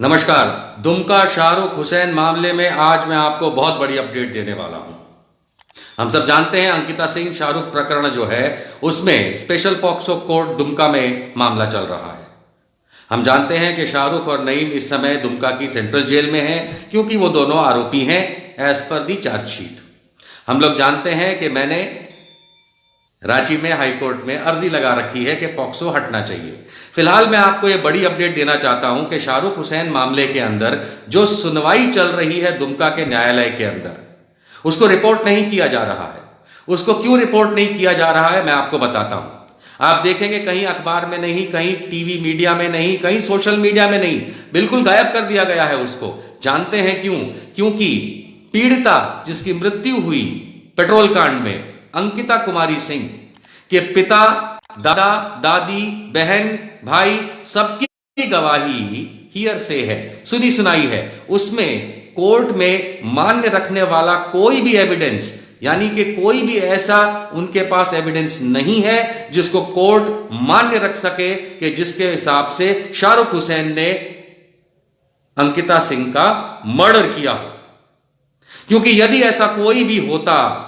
नमस्कार। दुमका शाहरुख हुसैन मामले में आज मैं आपको बहुत बड़ी अपडेट देने वाला हूं। हम सब जानते हैं अंकिता सिंह शाहरुख प्रकरण जो है उसमें स्पेशल पॉक्सो कोर्ट दुमका में मामला चल रहा है। हम जानते हैं कि शाहरुख और नईम इस समय दुमका की सेंट्रल जेल में हैं क्योंकि वो दोनों आरोपी हैं एज पर दी चार्जशीट। हम लोग जानते हैं कि मैंने रांची में हाईकोर्ट में अर्जी लगा रखी है कि पॉक्सो हटना चाहिए। फिलहाल मैं आपको ये बड़ी अपडेट देना चाहता हूं कि शाहरुख हुसैन मामले के अंदर जो सुनवाई चल रही है दुमका के न्यायालय के अंदर, उसको रिपोर्ट नहीं किया जा रहा है। उसको क्यों रिपोर्ट नहीं किया जा रहा है मैं आपको बताता हूं। आप देखेंगे कहीं अखबार में नहीं, कहीं टीवी मीडिया में नहीं, कहीं सोशल मीडिया में नहीं, बिल्कुल गायब कर दिया गया है उसको। जानते हैं क्यों? क्योंकि पीड़िता जिसकी मृत्यु हुई पेट्रोल कांड में, अंकिता कुमारी सिंह के पिता, दादा, दादी, बहन, भाई सबकी गवाही हियर से है, सुनी सुनाई है। उसमें कोर्ट में मान्य रखने वाला कोई भी एविडेंस, यानी कि कोई भी ऐसा उनके पास एविडेंस नहीं है जिसको कोर्ट मान्य रख सके कि जिसके हिसाब से शाहरुख हुसैन ने अंकिता सिंह का मर्डर किया। क्योंकि यदि ऐसा कोई भी होता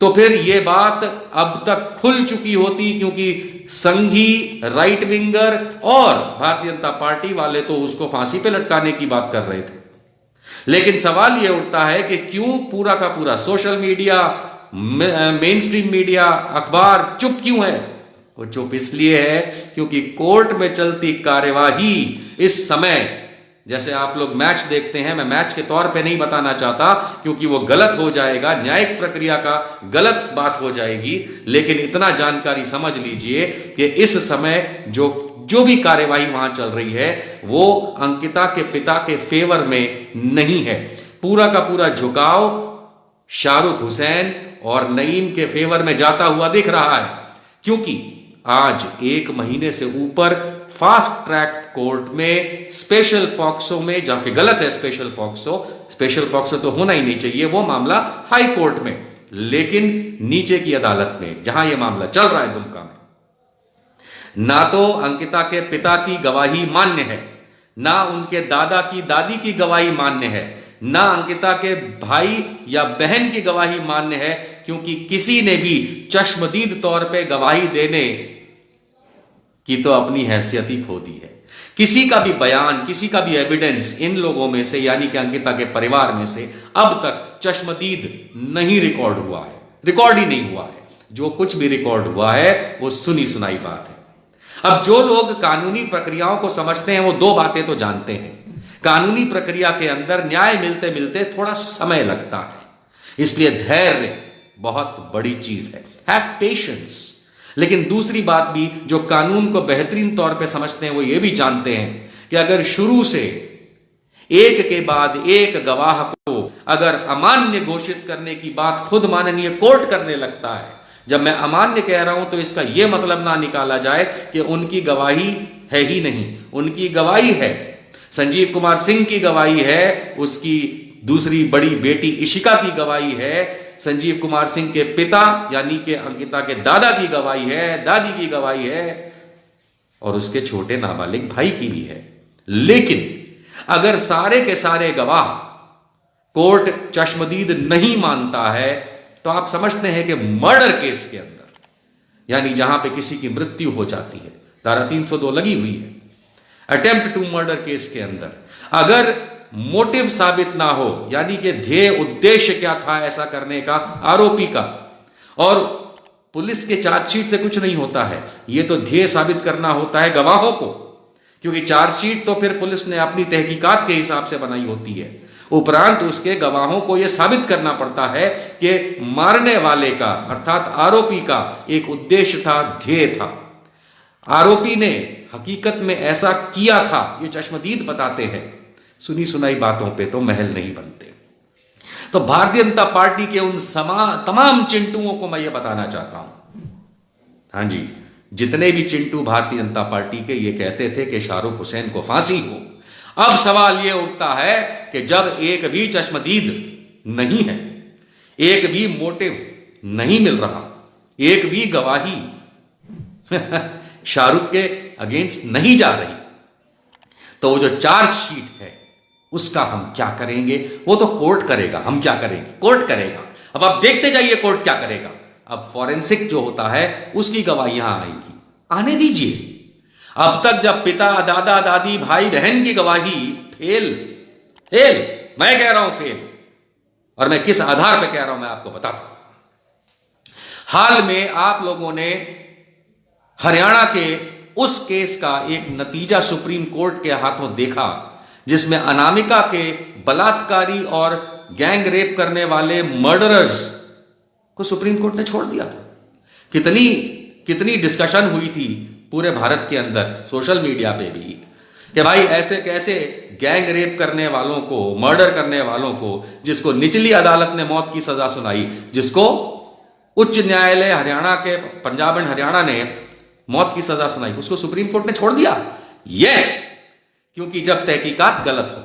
तो फिर यह बात अब तक खुल चुकी होती, क्योंकि संघी, राइट विंगर और भारतीय जनता पार्टी वाले तो उसको फांसी पे लटकाने की बात कर रहे थे। लेकिन सवाल यह उठता है कि क्यों पूरा का पूरा social media, main stream media, अखबार चुप क्यों है? वो चुप इसलिए है क्योंकि कोर्ट में चलती कार्यवाही इस समय, जैसे आप लोग मैच देखते हैं, मैं मैच के तौर पे नहीं बताना चाहता क्योंकि वो गलत हो जाएगा, न्यायिक प्रक्रिया का गलत बात हो जाएगी। लेकिन इतना जानकारी समझ लीजिए कि इस समय जो भी कार्यवाही वहां चल रही है वो अंकिता के पिता के फेवर में नहीं है। पूरा का पूरा झुकाव शाहरुख हुसैन और नईम के फेवर में जाता हुआ दिख रहा है, क्योंकि आज 1 महीने से ऊपर फास्ट ट्रैक कोर्ट में स्पेशल पॉक्सो में जाके, गलत है स्पेशल पॉक्सो तो होना ही नहीं चाहिए, वो मामला हाई कोर्ट में, लेकिन नीचे की अदालत में जहां यह मामला चल रहा है दुमका में, ना तो अंकिता के पिता की गवाही मान्य है, ना उनके दादा की दादी की गवाही मान्य है, ना अंकिता के भाई या बहन की गवाही मान्य है, क्योंकि किसी ने भी चश्मदीद तौर पे गवाही देने की तो अपनी हैसियत ही खो दी है। किसी का भी बयान, किसी का भी एविडेंस इन लोगों में से, यानी कि अंकिता के परिवार में से अब तक चश्मदीद नहीं रिकॉर्ड हुआ है, रिकॉर्ड ही नहीं हुआ है। जो कुछ भी रिकॉर्ड हुआ है वो सुनी सुनाई बात है। अब जो लोग कानूनी प्रक्रियाओं को समझते हैं वो 2 बातें तो जानते हैं। कानूनी प्रक्रिया के अंदर न्याय मिलते मिलते थोड़ा समय लगता है, इसलिए धैर्य बहुत बड़ी चीज है। Have patience. लेकिन दूसरी बात भी, जो कानून को बेहतरीन तौर पे समझते हैं वो ये भी जानते हैं कि अगर शुरू से एक के बाद एक गवाह को अगर अमान्य घोषित करने की बात खुद माननीय कोर्ट करने लगता है, जब मैं अमान्य कह रहा हूं तो इसका यह मतलब ना निकाला जाए कि उनकी गवाही है ही नहीं। उनकी गवाही है, संजीव कुमार सिंह की गवाही है, उसकी दूसरी बड़ी बेटी इशिका की गवाही है, संजीव कुमार सिंह के पिता यानी कि अंकिता के दादा की गवाही है, दादी की गवाही है, और उसके छोटे नाबालिग भाई की भी है। लेकिन अगर सारे के सारे गवाह कोर्ट चश्मदीद नहीं मानता है तो आप समझते हैं कि मर्डर केस के अंदर, यानी जहां पे किसी की मृत्यु हो जाती है, धारा 302 लगी हुई है, अटेम्प्ट टू मर्डर केस के अंदर, अगर मोटिव साबित ना हो, यानी कि ध्येय उद्देश्य क्या था ऐसा करने का आरोपी का, और पुलिस के चार्जशीट से कुछ नहीं होता है, यह तो ध्येय साबित करना होता है गवाहों को, क्योंकि चार्जशीट तो फिर पुलिस ने अपनी तहकीकात के हिसाब से बनाई होती है। उपरांत उसके गवाहों को यह साबित करना पड़ता है कि मारने वाले का अर्थात आरोपी का एक उद्देश्य था, ध्येय था। आरोपी ने हकीकत में ऐसा किया था, ये चश्मदीद बताते हैं। सुनी सुनाई बातों पे तो महल नहीं बनते। तो भारतीय जनता पार्टी के उन तमाम चिंटुओं को मैं ये बताना चाहता हूं, हां जी, जितने भी चिंटू भारतीय जनता पार्टी के ये कहते थे कि शाहरुख हुसैन को फांसी हो, अब सवाल ये उठता है कि जब एक भी चश्मदीद नहीं है, एक भी मोटिव नहीं मिल रहा, एक भी गवाही शाहरुख के अगेंस्ट नहीं जा रही, तो वो जो चार्जशीट है उसका हम क्या करेंगे? वो तो कोर्ट करेगा, हम क्या करेंगे? कोर्ट करेगा। अब आप देखते जाइए कोर्ट क्या करेगा। अब फॉरेंसिक जो होता है उसकी गवाहियां आएंगी, आने दीजिए। अब तक जब पिता, दादा, दादी, भाई, बहन की गवाही फेल फेल, मैं कह रहा हूं फेल, और मैं किस आधार पर कह रहा हूं मैं आपको बताता हूं। हाल में आप लोगों ने हरियाणा के उस केस का एक नतीजा सुप्रीम कोर्ट के हाथों देखा जिसमें अनामिका के बलात्कारी और गैंग रेप करने वाले मर्डरर्स को सुप्रीम कोर्ट ने छोड़ दिया था। कितनी कितनी डिस्कशन हुई थी पूरे भारत के अंदर, सोशल मीडिया पे भी, कि भाई ऐसे कैसे गैंग रेप करने वालों को, मर्डर करने वालों को, जिसको निचली अदालत ने मौत की सजा सुनाई, जिसको उच्च न्यायालय हरियाणा के, पंजाब एंड हरियाणा ने मौत की सजा सुनाई, उसको सुप्रीम कोर्ट ने छोड़ दिया। यस, क्योंकि जब तहकीकात गलत हो,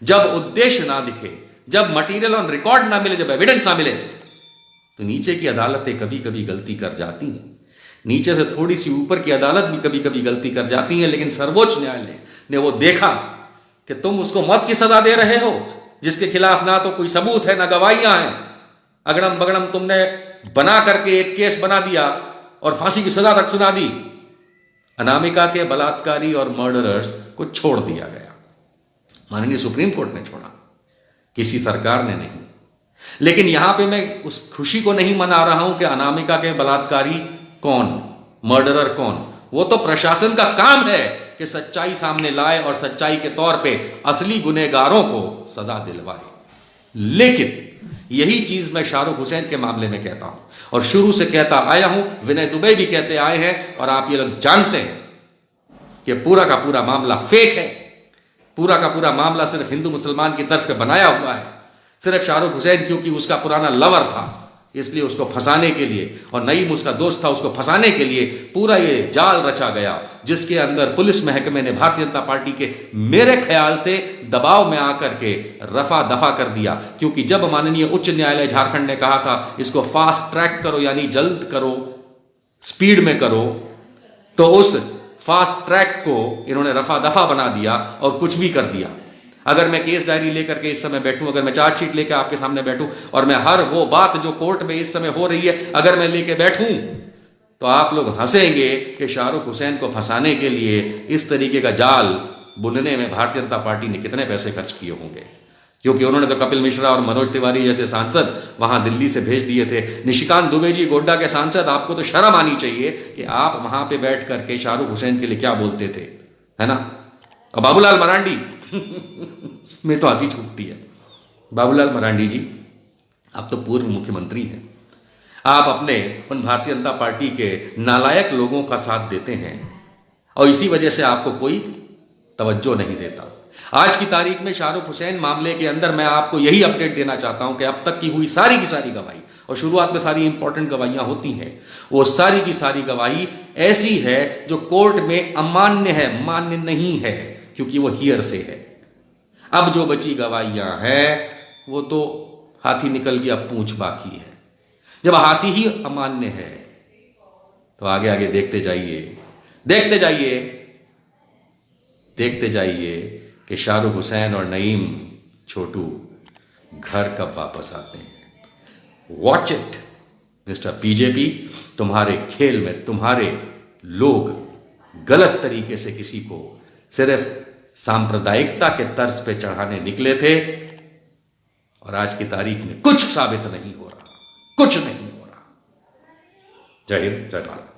जब उद्देश्य ना दिखे, जब मटेरियल ऑन रिकॉर्ड ना मिले, जब एविडेंस ना मिले, तो नीचे की अदालतें कभी कभी गलती कर जाती हैं। नीचे से थोड़ी सी ऊपर की अदालत भी कभी कभी गलती कर जाती है, लेकिन सर्वोच्च न्यायालय ने वो देखा कि तुम उसको मौत की सजा दे रहे हो जिसके खिलाफ ना तो कोई सबूत है, ना गवाहियां हैं, अगड़म बगड़म तुमने बना करके एक केस बना दिया और फांसी की सजा तक सुना दी। अनामिका के बलात्कारी और मर्डरर्स को छोड़ दिया गया। माननीय सुप्रीम कोर्ट ने छोड़ा, किसी सरकार ने नहीं। लेकिन यहां पे मैं उस खुशी को नहीं मना रहा हूं कि अनामिका के बलात्कारी कौन, मर्डरर कौन, वो तो प्रशासन का काम है कि सच्चाई सामने लाए और सच्चाई के तौर पे असली गुनहगारों को सजा दिलवाए। लेकिन यही चीज मैं शाहरुख हुसैन के मामले में कहता हूं और शुरू से कहता आया हूं, विनय दुबे भी कहते आए हैं, और आप ये लोग जानते हैं कि पूरा का पूरा मामला फेक है। पूरा का पूरा मामला सिर्फ हिंदू मुसलमान की तरफ पे बनाया हुआ है। सिर्फ शाहरुख हुसैन क्योंकि उसका पुराना लवर था इसलिए उसको फंसाने के लिए, और नईम उसका दोस्त था, उसको फंसाने के लिए पूरा ये जाल रचा गया, जिसके अंदर पुलिस महकमे ने भारतीय जनता पार्टी के, मेरे ख्याल से, दबाव में आकर के रफा दफा कर दिया। क्योंकि जब माननीय उच्च न्यायालय झारखंड ने कहा था इसको फास्ट ट्रैक करो, यानी जल्द करो, स्पीड में करो, तो उस फास्ट ट्रैक को इन्होंने रफा दफा बना दिया और कुछ भी कर दिया। अगर मैं केस डायरी लेकर के इस समय बैठूं, अगर मैं चार्जशीट लेकर आपके सामने बैठूं और मैं हर वो बात जो कोर्ट में इस समय हो रही है अगर मैं लेके बैठूं, तो आप लोग हंसेंगे कि शाहरुख हुसैन को फंसाने के लिए इस तरीके का जाल बुनने में भारतीय जनता पार्टी ने कितने पैसे खर्च किए होंगे। क्योंकि उन्होंने तो कपिल मिश्रा और मनोज तिवारी जैसे सांसद वहां दिल्ली से भेज दिए थे। निशिकांत दुबे जी गोड्डा के सांसद, आपको तो शर्म आनी चाहिए कि आप वहां पे बैठ करके शाहरुख हुसैन के लिए क्या बोलते थे, है ना। और बाबूलाल मरांडी मेरी तो हंसी छूटती है। बाबूलाल मरांडी जी, आप तो पूर्व मुख्यमंत्री हैं, आप अपने उन भारतीय जनता पार्टी के नालायक लोगों का साथ देते हैं और इसी वजह से आपको कोई तवज्जो नहीं देता। आज की तारीख में शाहरुख हुसैन मामले के अंदर मैं आपको यही अपडेट देना चाहता हूं कि अब तक की हुई सारी की सारी गवाही, और शुरुआत में सारी इंपॉर्टेंट गवाहियां होती हैं, वो सारी की सारी गवाही ऐसी है जो कोर्ट में अमान्य है, मान्य नहीं है, क्योंकि वो हियर से है। अब जो बची गवाहियां हैं वो तो हाथी निकल गया, पूंछ बाकी है। जब हाथी ही अमान्य है तो आगे आगे देखते जाइए, देखते जाइए, देखते जाइए कि शाहरुख हुसैन और नईम छोटू घर कब वापस आते हैं। वॉच इट मिस्टर बीजेपी, तुम्हारे खेल में तुम्हारे लोग गलत तरीके से किसी को सिर्फ सांप्रदायिकता के तर्ज पे चढ़ाने निकले थे और आज की तारीख में कुछ साबित नहीं हो रहा, कुछ नहीं हो रहा। जय हिंद, जय भारत।